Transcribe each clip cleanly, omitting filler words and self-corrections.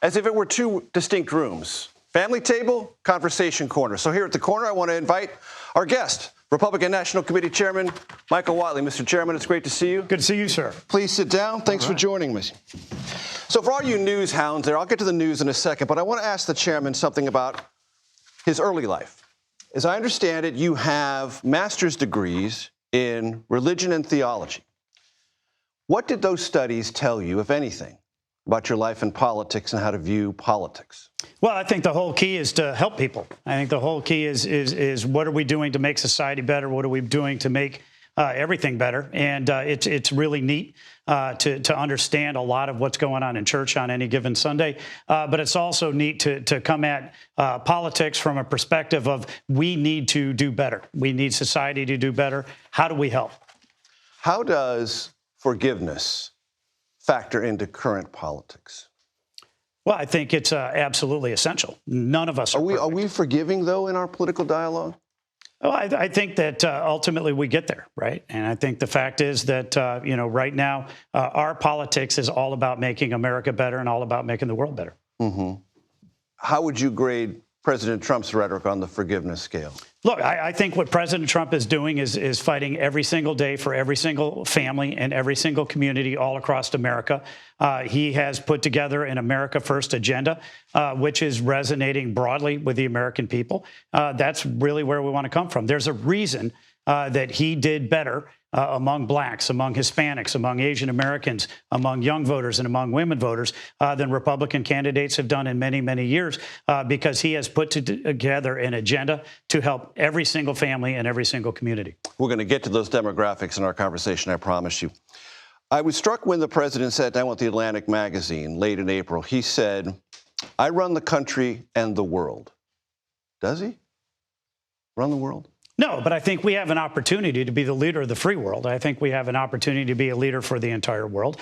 as if it were two distinct rooms. Family table, conversation corner. So here at the corner, I want to invite our guest, Republican National Committee Chairman Michael Whatley. Mr. Chairman, it's great to see you. Good to see you, sir. Please sit down. Thanks for joining me. So for all you news hounds there, I'll get to the news in a second, but I want to ask the chairman something about his early life. As I understand it, you have master's degrees in religion and theology. What did those studies tell you, if anything, about your life in politics and how to view politics? Well, I think the whole key is to help people. I think the whole key is what are we doing to make society better? What are we doing to make everything better? And it's really neat to understand a lot of what's going on in church on any given Sunday. But it's also neat to come at politics from a perspective of we need to do better. We need society to do better. How do we help? How does forgiveness factor into current politics? Well, I think it's absolutely essential. None of us are we forgiving, though, in our political dialogue? Well, I think that ultimately we get there, right? And I think the fact is that, right now, our politics is all about making America better and all about making the world better. Mm-hmm. How would you grade President Trump's rhetoric on the forgiveness scale? Look, I think what President Trump is doing is fighting every single day for every single family and every single community all across America. He has put together an America First agenda, which is resonating broadly with the American people. That's really where we want to come from. There's a reason that he did better among blacks, among Hispanics, among Asian Americans, among young voters and among women voters than Republican candidates have done in many, many years, because he has put together an agenda to help every single family and every single community. We're going to get to those demographics in our conversation, I promise you. I was struck when the president sat down with the Atlantic magazine late in April. He said, "I run the country and the world." Does he run the world? No, but I think we have an opportunity to be the leader of the free world. I think we have an opportunity to be a leader for the entire world.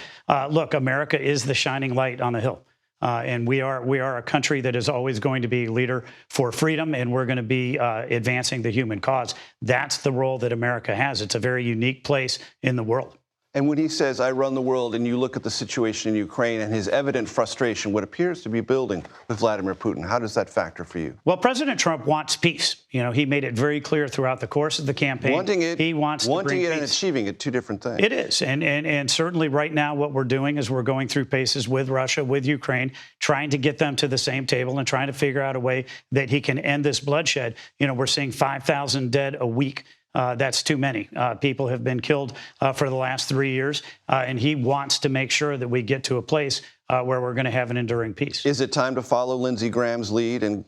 Look, America is the shining light on the hill. And we are a country that is always going to be a leader for freedom, and we're going to be advancing the human cause. That's the role that America has. It's a very unique place in the world. And when he says, "I run the world," and you look at the situation in Ukraine and his evident frustration, what appears to be building with Vladimir Putin, how does that factor for you? Well, President Trump wants peace. He made it very clear throughout the course of the campaign. Wanting it peace. And achieving it, two different things. It is. And certainly right now what we're doing is we're going through paces with Russia, with Ukraine, trying to get them to the same table and trying to figure out a way that he can end this bloodshed. We're seeing 5,000 dead a week. That's too many. People have been killed for the last 3 years, and he wants to make sure that we get to a place where we're going to have an enduring peace. Is it time to follow Lindsey Graham's lead and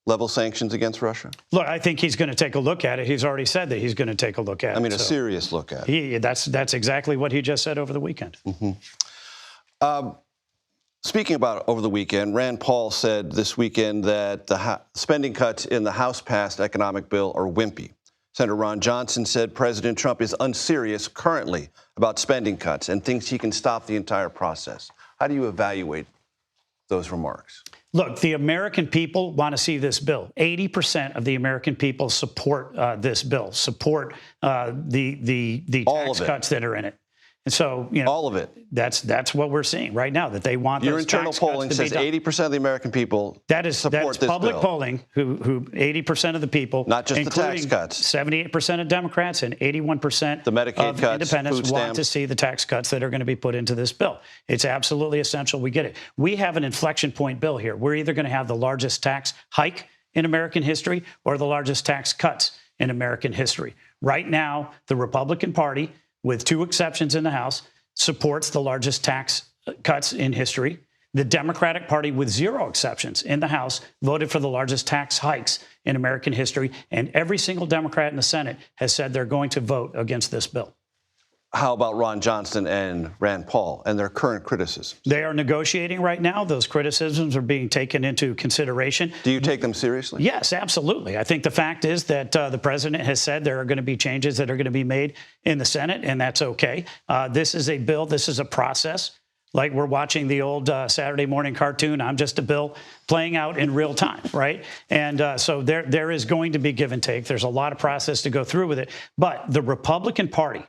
level sanctions against Russia? Look, I think he's going to take a look at it. He's already said that he's going to take a look at it. I mean, a serious look at it. That's exactly what he just said over the weekend. Mm-hmm. Speaking about over the weekend, Rand Paul said this weekend that the spending cuts in the House-passed economic bill are wimpy. Senator Ron Johnson said President Trump is unserious currently about spending cuts and thinks he can stop the entire process. How do you evaluate those remarks? Look, the American people want to see this bill. 80% of the American people support this bill, support the tax cuts that are in it. And so, all of it. That's what we're seeing right now, that they want your those internal tax polling cuts to says be done. 80% of the American people that's support this public bill. polling, who 80% of the people, not just the tax cuts, 78% of Democrats and 81% the Medicaid of cuts, independents want to see the tax cuts that are going to be put into this bill. It's absolutely essential we get it. We have an inflection point bill here. We're either going to have the largest tax hike in American history or the largest tax cuts in American history. Right now, the Republican Party, with two exceptions in the House, supports the largest tax cuts in history. The Democratic Party, with zero exceptions in the House, voted for the largest tax hikes in American history. And every single Democrat in the Senate has said they're going to vote against this bill. How about Ron Johnson and Rand Paul and their current criticisms? They are negotiating right now. Those criticisms are being taken into consideration. Do you take them seriously? Yes, absolutely. I think the fact is that the president has said there are going to be changes that are going to be made in the Senate, and that's okay. This is a bill. This is a process. Like we're watching the old Saturday morning cartoon, I'm Just a Bill, playing out in real time, right? And so there is going to be give and take. There's a lot of process to go through with it. But the Republican Party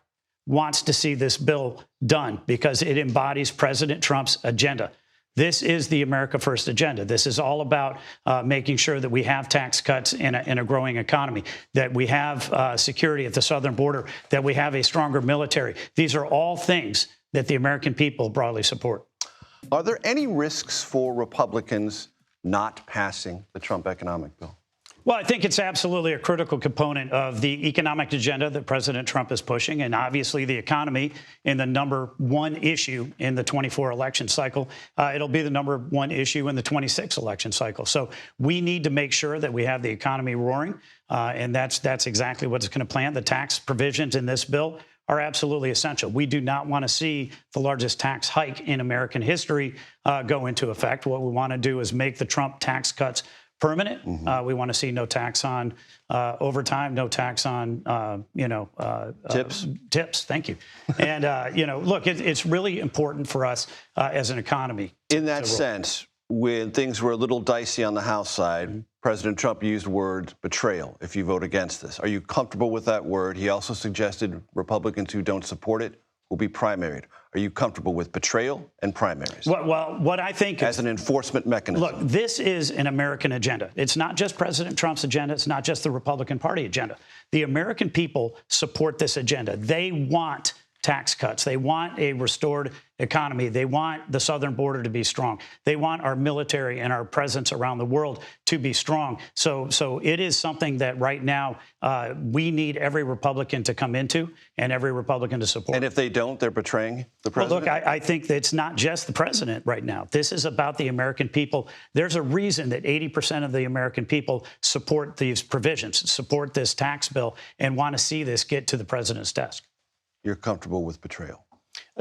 wants to see this bill done because it embodies President Trump's agenda. This is the America First agenda. This is all about making sure that we have tax cuts in a growing economy, that we have security at the southern border, that we have a stronger military. These are all things that the American people broadly support. Are there any risks for Republicans not passing the Trump economic bill? Well, I think it's absolutely a critical component of the economic agenda that President Trump is pushing, and obviously the economy in the number one issue in the 24 election cycle. It'll be the number one issue in the 26 election cycle. So we need to make sure that we have the economy roaring, and that's exactly what it's going to plan. The tax provisions in this bill are absolutely essential. We do not want to see the largest tax hike in American history go into effect. What we want to do is make the Trump tax cuts permanent. We want to see no tax on overtime, no tax on, tips. Tips. Thank you. And, look, it's really important for us as an economy. In that sense, when things were a little dicey on the House side, President Trump used word betrayal if you vote against this. Are you comfortable with that word? He also suggested Republicans who don't support it will be primaried. Are you comfortable with betrayal and primaries? Well, what I think as an enforcement mechanism. Look, this is an American agenda. It's not just President Trump's agenda. It's not just the Republican Party agenda. The American people support this agenda. They want tax cuts. They want a restored economy. They want the southern border to be strong. They want our military and our presence around the world to be strong. So it is something that right now we need every Republican to come into and every Republican to support. And if they don't, they're betraying the president? Well, look, I think that it's not just the president right now. This is about the American people. There's a reason that 80% of the American people support these provisions, support this tax bill, and want to see this get to the president's desk. You're comfortable with betrayal?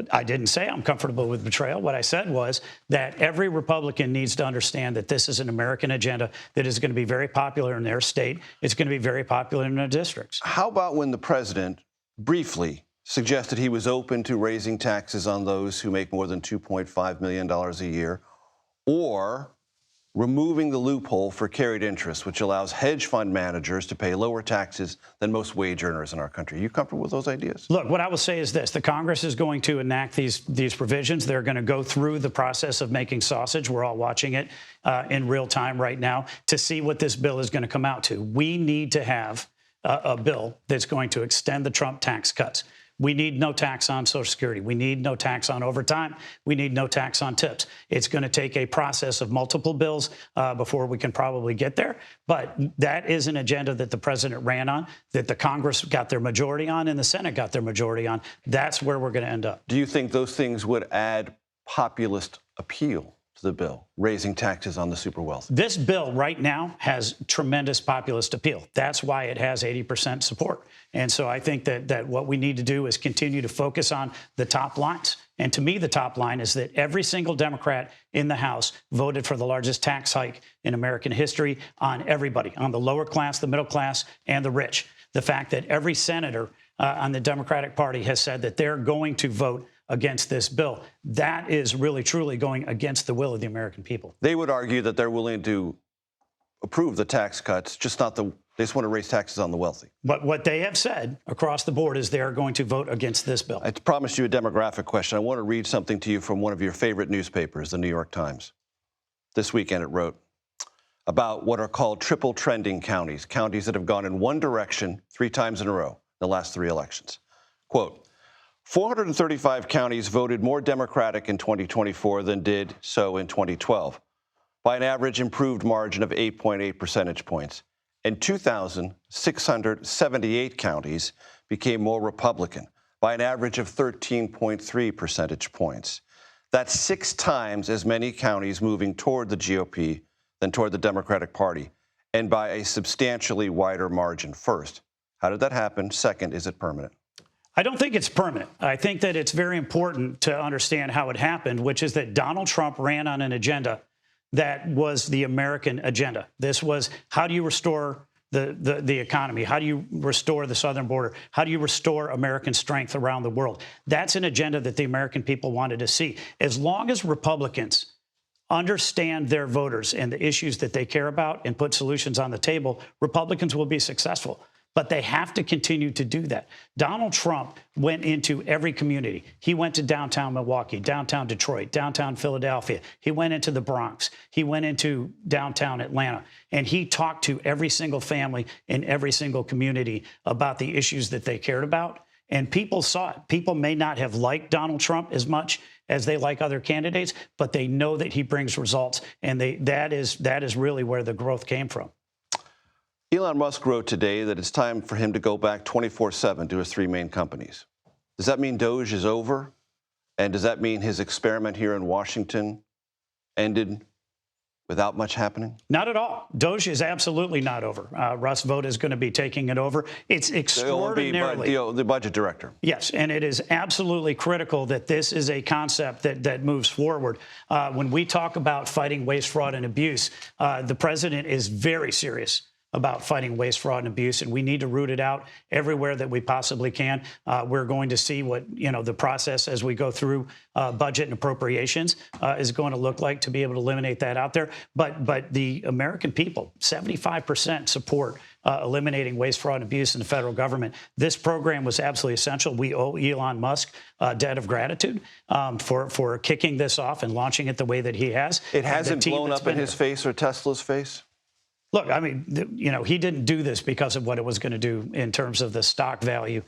I didn't say I'm comfortable with betrayal. What I said was that every Republican needs to understand that this is an American agenda that is going to be very popular in their state. It's going to be very popular in their districts. How about when the president briefly suggested he was open to raising taxes on those who make more than $2.5 million a year, or removing the loophole for carried interest, which allows hedge fund managers to pay lower taxes than most wage earners in our country? Are you comfortable with those ideas? Look, what I will say is this. The Congress is going to enact these provisions. They're going to go through the process of making sausage. We're all watching it in real time right now to see what this bill is going to come out to. We need to have a bill that's going to extend the Trump tax cuts. We need no tax on Social Security. We need no tax on overtime. We need no tax on tips. It's going to take a process of multiple bills before we can probably get there. But that is an agenda that the president ran on, that the Congress got their majority on, and the Senate got their majority on. That's where we're going to end up. Do you think those things would add populist appeal to the bill, raising taxes on the super wealthy? This bill right now has tremendous populist appeal. That's why it has 80% support. And so I think that what we need to do is continue to focus on the top lines. And to me, the top line is that every single Democrat in the House voted for the largest tax hike in American history on everybody, on the lower class, the middle class, and the rich. The fact that every senator on the Democratic Party has said that they're going to vote against this bill, that is really, truly going against the will of the American people. They would argue that they're willing to approve the tax cuts, they just want to raise taxes on the wealthy. But what they have said across the board is they are going to vote against this bill. I promised you a demographic question. I want to read something to you from one of your favorite newspapers, the New York Times. This weekend it wrote about what are called triple trending counties, counties that have gone in one direction 3 times in a row in the last 3 elections. Quote, 435 counties voted more Democratic in 2024 than did so in 2012, by an average improved margin of 8.8 percentage points. And 2,678 counties became more Republican, by an average of 13.3 percentage points. That's 6 times as many counties moving toward the GOP than toward the Democratic Party, and by a substantially wider margin. First, how did that happen? Second, is it permanent? I don't think it's permanent. I think that it's very important to understand how it happened, which is that Donald Trump ran on an agenda that was the American agenda. This was, how do you restore the economy? How do you restore the southern border? How do you restore American strength around the world? That's an agenda that the American people wanted to see. As long as Republicans understand their voters and the issues that they care about and put solutions on the table, Republicans will be successful. but they have to continue to do that. Donald Trump went into every community. He went to downtown Milwaukee, downtown Detroit, downtown Philadelphia. He went into the Bronx. He went into downtown Atlanta, and he talked to every single family in every single community about the issues that they cared about. And people saw it. People may not have liked Donald Trump as much as they like other candidates, but they know that he brings results, and that is really where the growth came from. Elon Musk wrote today that it's time for him to go back 24/7 to his three main companies. Does that mean Doge is over? And does that mean his experiment here in Washington ended without much happening? Not at all. Doge is absolutely not over. Russ Vought is going to be taking it over. It's extraordinarily... The budget director. Yes, and it is absolutely critical that this is a concept that moves forward. When we talk about fighting waste, fraud, and abuse, the president is very serious about fighting waste, fraud, and abuse, and we need to root it out everywhere that we possibly can. We're going to see what the process as we go through budget and appropriations is going to look like to be able to eliminate that out there. But the American people, 75% support eliminating waste, fraud, and abuse in the federal government. This program was absolutely essential. We owe Elon Musk a debt of gratitude for kicking this off and launching it the way that he has. It hasn't blown up in his face or Tesla's face? Look, I mean, he didn't do this because of what it was going to do in terms of the stock value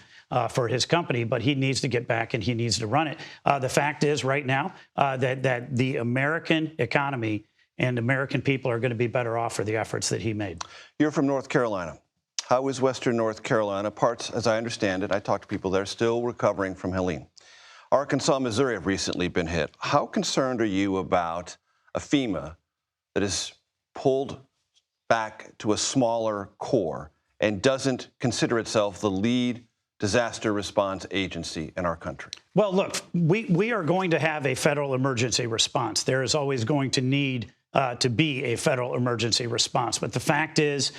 for his company, but he needs to get back and he needs to run it. The fact is right now that the American economy and American people are going to be better off for the efforts that he made. You're from North Carolina. How is Western North Carolina? Parts, as I understand it, I talked to people there, still recovering from Helene. Arkansas, Missouri have recently been hit. How concerned are you about a FEMA that is pulled back to a smaller core and doesn't consider itself the lead disaster response agency in our country? Well, look, we are going to have a federal emergency response. There is always going to need to be a federal emergency response. But the fact is,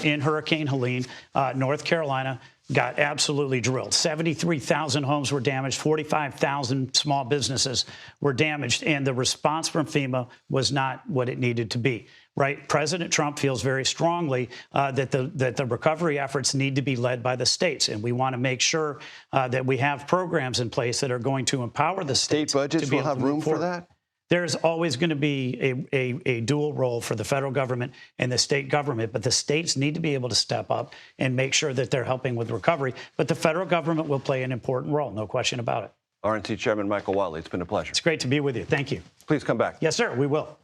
in Hurricane Helene, North Carolina got absolutely drilled. 73,000 homes were damaged, 45,000 small businesses were damaged, and the response from FEMA was not what it needed to be. Right? President Trump feels very strongly that the recovery efforts need to be led by the states, and we want to make sure that we have programs in place that are going to empower the states. State budgets will have room for that? There's always going to be a dual role for the federal government and the state government, but the states need to be able to step up and make sure that they're helping with recovery. But the federal government will play an important role, no question about it. RNC Chairman Michael Whatley, it's been a pleasure. It's great to be with you. Thank you. Please come back. Yes, sir, we will.